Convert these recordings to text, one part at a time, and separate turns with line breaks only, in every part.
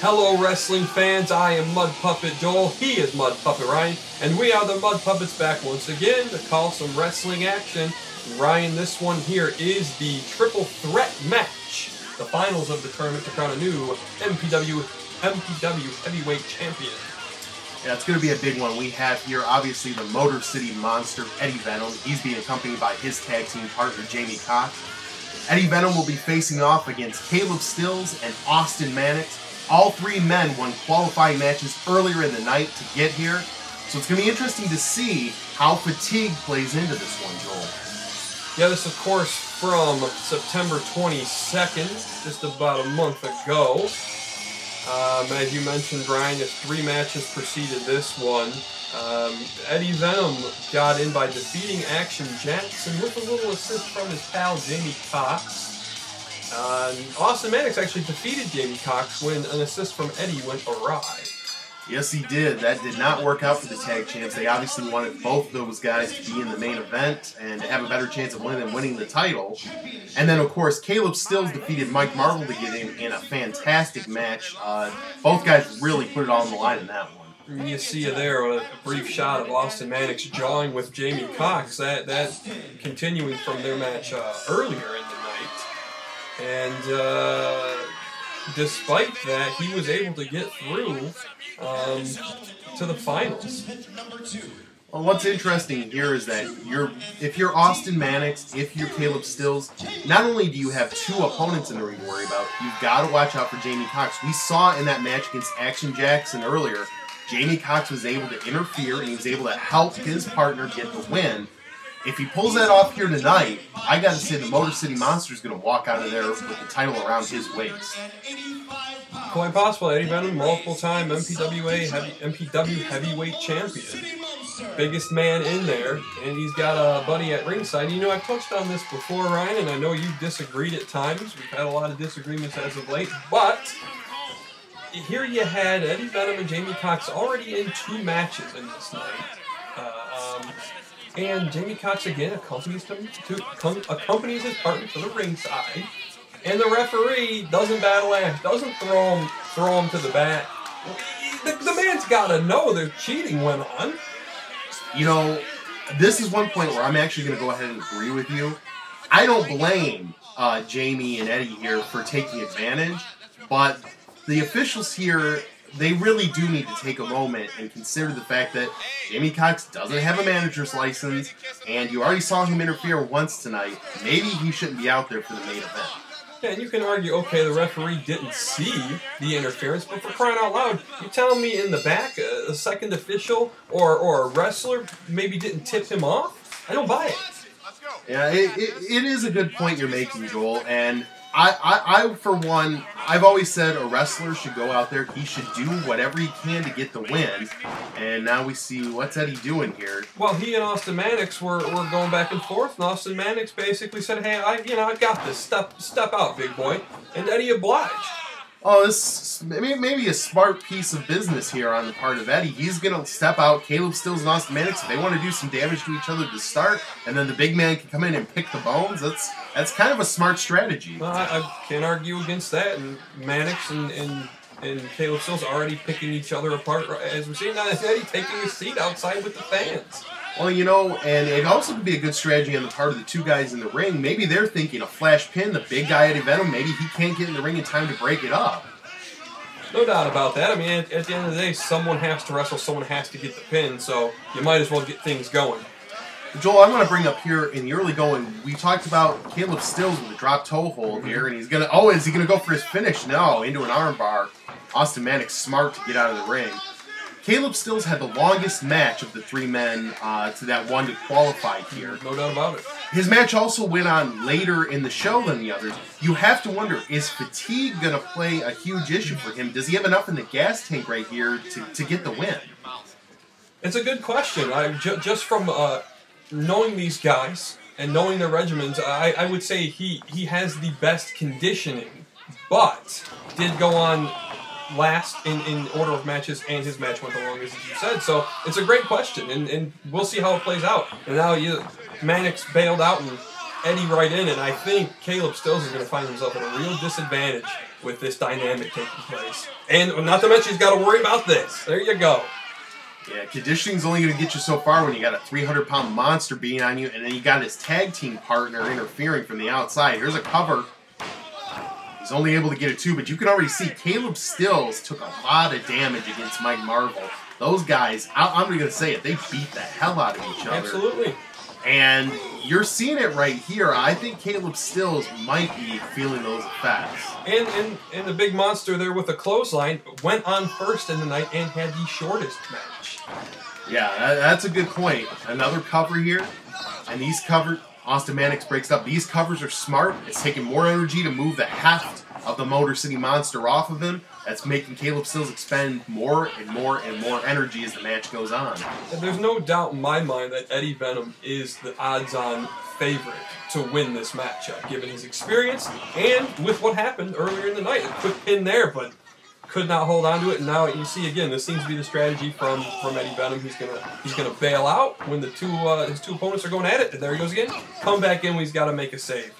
Hello wrestling fans, I am Mud Puppet Joel, he is Mud Puppet Ryan, and we are the Mud Puppets back once again to call some wrestling action. Ryan, this one here is the triple threat match, the finals of the tournament to crown a new MPW heavyweight champion.
Yeah, it's going to be a big one. We have here, obviously, the Motor City Monster, Eddie Venom. He's being accompanied by his tag team partner, Jamie Cox. Eddie Venom will be facing off against Caleb Stills and Austin Manix. All three men won qualifying matches earlier in the night to get here. So it's going to be interesting to see how fatigue plays into this one, Joel.
Yeah, this, of course, from September 22nd, just about a month ago. As you mentioned, Brian, just 3 matches preceded this one. Eddie Venom got in by defeating Action Jackson with a little assist from his pal Jamie Cox. Austin Manix actually defeated Jamie Cox when an assist from Eddie went awry.
Yes, he did. That did not work out for the tag champs. They obviously wanted both those guys to be in the main event and to have a better chance of winning the title. And then, of course, Caleb Stills defeated Mike Marvel to get in a fantastic match. Both guys really put it all on the line in that one.
You see there a brief shot of Austin Manix jawing with Jamie Cox. That continuing from their match earlier in the night. And despite that, he was able to get through to the finals.
Well, what's interesting here is that if you're Austin Manix, if you're Caleb Stills, not only do you have 2 opponents in the ring to worry about, you've got to watch out for Jamie Cox. We saw in that match against Action Jackson earlier, Jamie Cox was able to interfere and he was able to help his partner get the win. If he pulls that off here tonight, I got to say the Motor City Monster is going to walk out of there with the title around his waist.
Quite possible. Eddie Venom, multiple-time MPW heavyweight champion. Biggest man in there, and he's got a buddy at ringside. You know, I've touched on this before, Ryan, and I know you've disagreed at times. We've had a lot of disagreements as of late, but here you had Eddie Venom and Jamie Cox already in 2 matches in this night. And Jamie Cox again accompanies his partner to the ringside, and the referee doesn't battle ash, doesn't throw him to the back. The man's got to know there's cheating went on.
You know, this is one point where I'm actually going to go ahead and agree with you. I don't blame Jamie and Eddie here for taking advantage, but the officials here, they really do need to take a moment and consider the fact that Jamie Cox doesn't have a manager's license, and you already saw him interfere once tonight. Maybe he shouldn't be out there for the main event.
Yeah, and you can argue, okay, the referee didn't see the interference, but for crying out loud, you telling me in the back a second official or a wrestler maybe didn't tip him off? I don't buy it.
Yeah, it is a good point you're making, Joel, and I, for one, I've always said a wrestler should go out there, he should do whatever he can to get the win, and now we see what's Eddie doing here.
Well, he and Austin Manix were going back and forth, and Austin Manix basically said, hey, I got this, step out, big boy, and Eddie obliged.
Oh, this maybe a smart piece of business here on the part of Eddie. He's going to step out, Caleb Stills and Austin Manix, if they want to do some damage to each other to start, and then the big man can come in and pick the bones. That's kind of a smart strategy.
Well, I can't argue against that, and Manix and Caleb Stills already picking each other apart, as we're seeing now. Eddie taking his seat outside with the fans.
Well, you know, and it also could be a good strategy on the part of the 2 guys in the ring. Maybe they're thinking a flash pin, the big guy Eddie Venom, maybe he can't get in the ring in time to break it up.
No doubt about that. I mean, at the end of the day, someone has to wrestle, someone has to get the pin, so you might as well get things going.
Joel, I want to bring up here in the early going, we talked about Caleb Stills with a drop toe hold here, and he's going to, is he going to go for his finish? No, into an arm bar. Austin Manix smart to get out of the ring. Caleb Stills had the longest match of the 3 men to that one to qualify here.
No doubt about it.
His match also went on later in the show than the others. You have to wonder, is fatigue going to play a huge issue for him? Does he have enough in the gas tank right here to get the win?
It's a good question. Just from knowing these guys and knowing their regimens, I would say he has the best conditioning, but did go on last in order of matches, and his match went the longest, as you said. So it's a great question, and we'll see how it plays out. And now Manix bailed out, and Eddie right in, and I think Caleb Stills is going to find himself at a real disadvantage with this dynamic taking place. And not to mention he's got to worry about this. There you go.
Yeah, conditioning's only going to get you so far when you got a 300-pound monster being on you, and then you got his tag team partner interfering from the outside. Here's a cover. He's only able to get a 2, but you can already see Caleb Stills took a lot of damage against Mike Marvel. Those guys, I'm going to say it, they beat the hell out of each other.
Absolutely.
And you're seeing it right here. I think Caleb Stills might be feeling those effects.
And the big monster there with the clothesline went on first in the night and had the shortest match.
Yeah, that's a good point. Another cover here. And these covers, Austin Manix breaks up. These covers are smart. It's taking more energy to move the heft of the Motor City Monster off of him. That's making Caleb Stills expend more and more and more energy as the match goes on.
And there's no doubt in my mind that Eddie Venom is the odds-on favorite to win this matchup, given his experience and with what happened earlier in the night. A quick pin there, but could not hold on to it. And now you see again, this seems to be the strategy from Eddie Venom. He's gonna bail out when the his two opponents are going at it. And there he goes again. Come back in when he's got to make a save.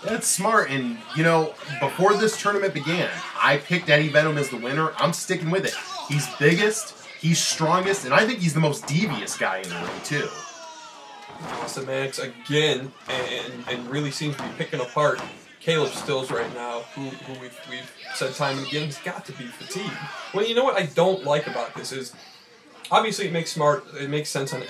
That's smart, and, you know, before this tournament began, I picked Eddie Venom as the winner. I'm sticking with it. He's biggest, he's strongest, and I think he's the most devious guy in the ring, too.
Austin Manix again, and really seems to be picking apart Caleb Stills right now, who we've said time and again, he's got to be fatigued. Well, you know what I don't like about this is, obviously it makes sense on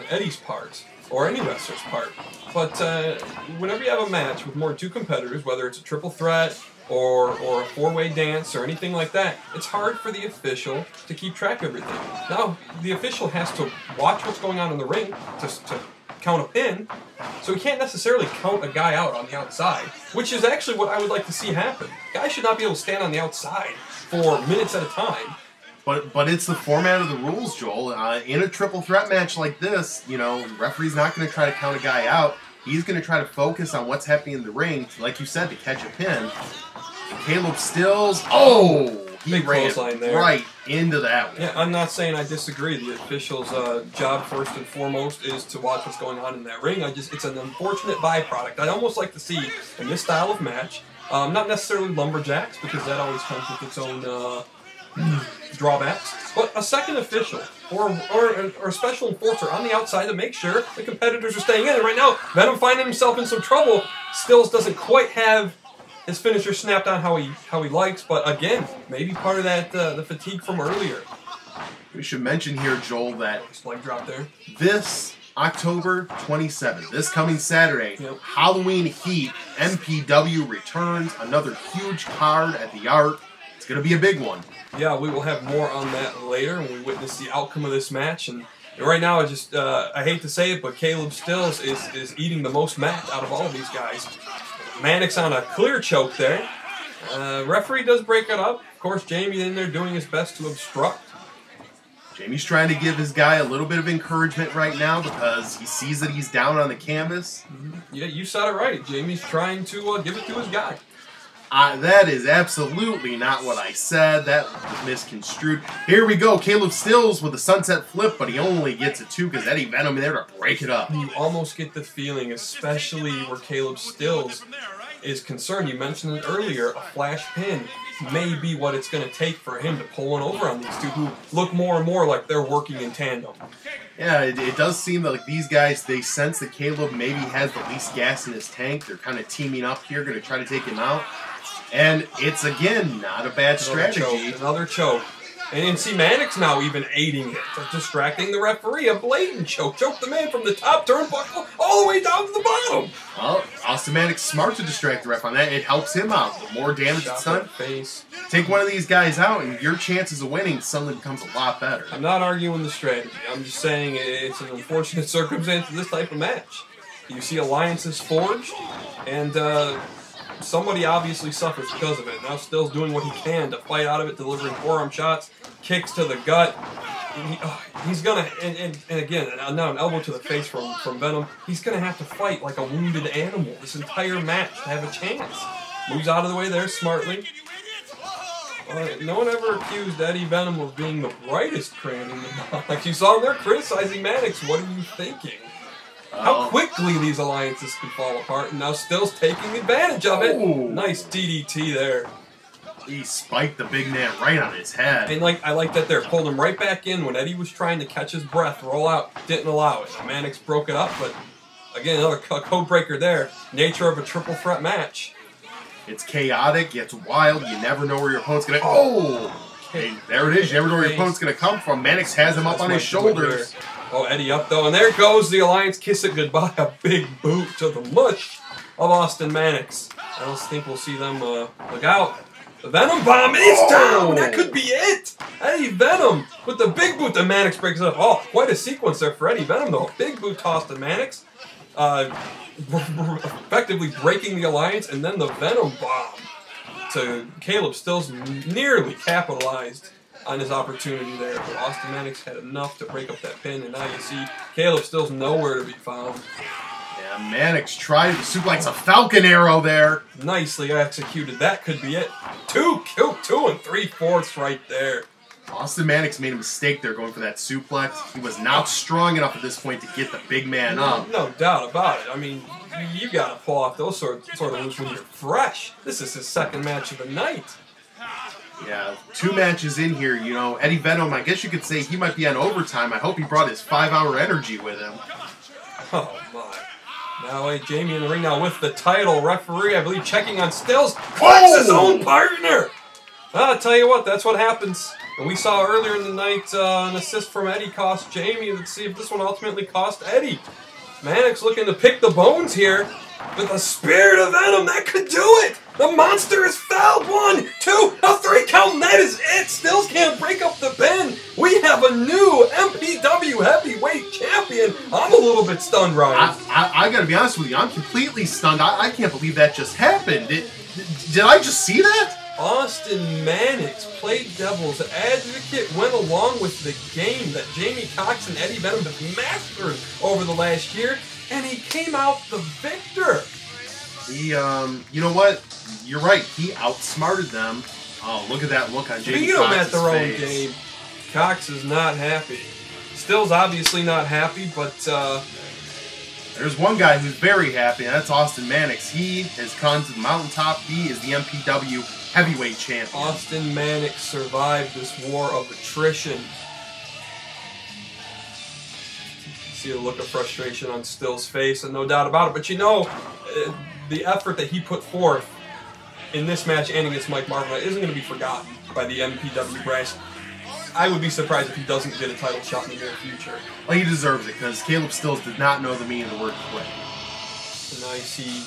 Eddie's part, or any wrestler's part. But whenever you have a match with more than 2 competitors, whether it's a triple threat or a 4-way dance or anything like that, it's hard for the official to keep track of everything. Now, the official has to watch what's going on in the ring to count a pin, so he can't necessarily count a guy out on the outside, which is actually what I would like to see happen. Guys should not be able to stand on the outside for minutes at a time.
But it's the format of the rules, Joel. In a triple threat match like this, you know, the referee's not going to try to count a guy out. He's going to try to focus on what's happening in the ring, like you said, to catch a pin. Caleb Stills, he ran right into that one.
Yeah, I'm not saying I disagree. The official's job, first and foremost, is to watch what's going on in that ring. It's an unfortunate byproduct. I'd almost like to see, in this style of match, not necessarily lumberjacks, because that always comes with its own drawbacks, but a second official or a special enforcer on the outside to make sure the competitors are staying in. And right now, Venom finding himself in some trouble. Stills doesn't quite have his finisher snapped on how he likes, but again, maybe part of that the fatigue from earlier.
We should mention here, Joel, that
leg drop there.
This October 27th, this coming Saturday,
yep.
Halloween Heat, MPW returns, another huge card at the Art. It's going to be a big one.
Yeah, we will have more on that later when we witness the outcome of this match. And right now, I hate to say it, but Caleb Stills is eating the most mat out of all of these guys. Manix on a clear choke there. Referee does break it up. Of course, Jamie in there doing his best to obstruct.
Jamie's trying to give his guy a little bit of encouragement right now because he sees that he's down on the canvas.
Yeah, you said it right. Jamie's trying to give it to his guy.
That is absolutely not what I said. That was misconstrued. Here we go. Caleb Stills with a sunset flip, but he only gets a 2 because Eddie Venom in there to break it up.
You almost get the feeling, especially where Caleb Stills is concerned. You mentioned it earlier, a flash pin may be what it's going to take for him to pull one over on these two who look more and more like they're working in tandem.
Yeah, it does seem that like these guys, they sense that Caleb maybe has the least gas in his tank. They're kind of teaming up here, going to try to take him out. And it's, again, not a bad strategy.
Another choke. And see, Manix now even aiding it, distracting the referee. A blatant choke. Choke the man from the top turnbuckle all the way down to the bottom.
Well, Austin Manix smart to distract the ref on that. It helps him out. The more damage it's done, take one of these guys out, and your chances of winning suddenly becomes a lot better.
I'm not arguing the strategy. I'm just saying it's an unfortunate circumstance of this type of match. You see alliances forged, and somebody obviously suffers because of it. Now Stills doing what he can to fight out of it, delivering forearm shots, kicks to the gut. He's gonna, and again, now an elbow to the face from Venom. He's gonna have to fight like a wounded animal this entire match to have a chance. Moves out of the way there smartly. No one ever accused Eddie Venom of being the brightest crayon in the box. Like you saw him there criticizing Manix. What are you thinking? How quickly these alliances can fall apart, and now Still's taking advantage of it.
Ooh.
Nice DDT there.
He spiked the big man right on his head.
And I like that there. Pulled him right back in when Eddie was trying to catch his breath, roll out, didn't allow it. Manix broke it up, but again, another code breaker there. Nature of a triple threat match.
It's chaotic, it's wild, you never know where your opponent's gonna... Oh! Okay, there it is, you never know where your opponent's gonna come from. Manix has him up on his shoulders.
Oh, Eddie up though, and there goes the Alliance. Kiss it goodbye. A big boot to the mush of Austin Manix. I don't think we'll see them look out. The Venom bomb is down! That could be it! Eddie Venom with the big boot. The Manix breaks it up. Oh, quite a sequence there for Eddie Venom though. Big boot toss to Manix. Effectively breaking the Alliance, and then the Venom bomb to Caleb Stills. Nearly capitalized on his opportunity there, but Austin Manix had enough to break up that pin, and now you see Caleb Stills nowhere to be found.
Yeah, Manix tried to suplex a Falcon Arrow there.
Nicely executed. That could be it. 2 3/4 right there.
Austin Manix made a mistake there going for that suplex. He was not strong enough at this point to get the big man up.
No doubt about it. I mean, you got to pull off those sort of moves when you're fresh. This is his second match of the night.
Yeah, 2 matches in here, you know. Eddie Venom, I guess you could say he might be on overtime. I hope he brought his 5-hour energy with him.
Oh, my. Now, Jamie in the ring now with the title. Referee, I believe, checking on Stills. Clicks his own partner! I'll tell you what, that's what happens. And we saw earlier in the night an assist from Eddie cost Jamie. Let's see if this one ultimately cost Eddie. Manix looking to pick the bones here. With a spirit of Venom, that could do it! The monster is fouled! 1, 2, a 3 count, and that is it! Stills can't break up the pin! We have a new MPW heavyweight champion! I'm a little bit stunned, Ryan.
I gotta be honest with you, I'm completely stunned. I can't believe that just happened. Did I just see that?
Austin Manix played devil's advocate, went along with the game that Jamie Cox and Eddie Venom have mastered over the last year, and he came out the victor.
He, you know what? You're right. He outsmarted them. Oh, look at that look on Jamie
Beat them
Cox's
at their own
face.
game. Cox is not happy. Still's obviously not happy, but
there's one guy who's very happy, and that's Austin Manix. He has come to the mountaintop. He is the MPW heavyweight champion.
Austin Manix survived this war of attrition. See a look of frustration on Still's face, and no doubt about it. But you know, the effort that he put forth in this match and against Mike Marvin isn't going to be forgotten by the MPW brass. I would be surprised if he doesn't get a title shot in the near future.
Well, he deserves it, because Caleb Stills did not know the meaning of the word quit.
And now you see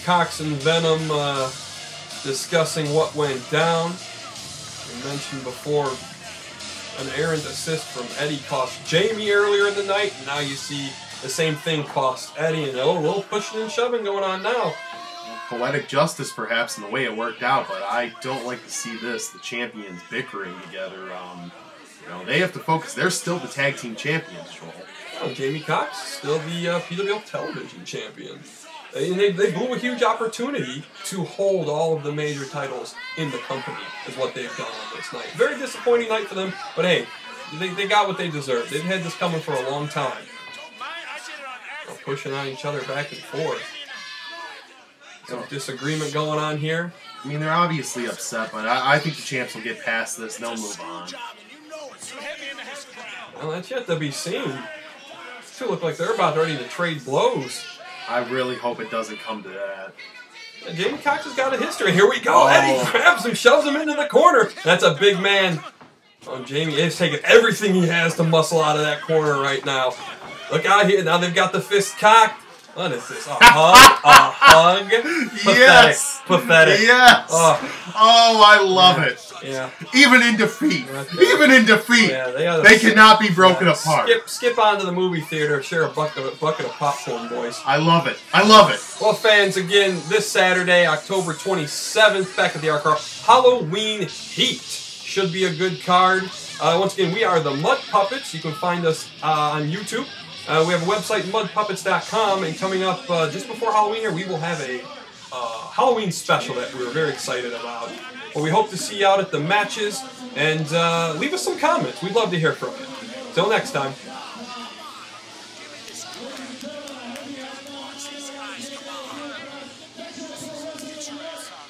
Cox and Venom discussing what went down. We mentioned before an errant assist from Eddie cost Jamie earlier in the night. And now you see the same thing cost Eddie, and a little pushing and shoving going on now.
Poetic justice, perhaps, in the way it worked out, but I don't like to see this. The champions bickering together. You know, they have to focus. They're still the tag team champions, Joel.
Oh, Jamie Cox, still the PWL television champion. They blew a huge opportunity to hold all of the major titles in the company, is what they've done on this night. Very disappointing night for them, but hey, they got what they deserved. They've had this coming for a long time. They're pushing on each other back and forth. Some disagreement going on here.
I mean, they're obviously upset, but I think the champs will get past this and they'll move on.
Well, that's yet to be seen. These two look like they're about ready to trade blows.
I really hope it doesn't come to that.
And Jamie Cox has got a history. Here we go. Eddie grabs him, shoves him into the corner. That's a big man. Oh, Jamie is taking everything he has to muscle out of that corner right now. Look out here. Now they've got the fist cocked. What is this? A hug? A hug? Pathetic.
Yes!
Pathetic.
Yes! Oh, I love it.
Yeah.
Even in defeat. Even in defeat.
Yeah,
they cannot be broken apart.
Skip on to the movie theater, share a bucket of popcorn, boys.
I love it. I love it.
Well, fans, again, this Saturday, October 27th, back at the Arc, Halloween Heat. Should be a good card. Once again, we are the Mud Puppets. You can find us on YouTube. We have a website, mudpuppets.com, and coming up just before Halloween here, we will have a Halloween special that we're very excited about. Well, we hope to see you out at the matches, and leave us some comments. We'd love to hear from you. Till next time.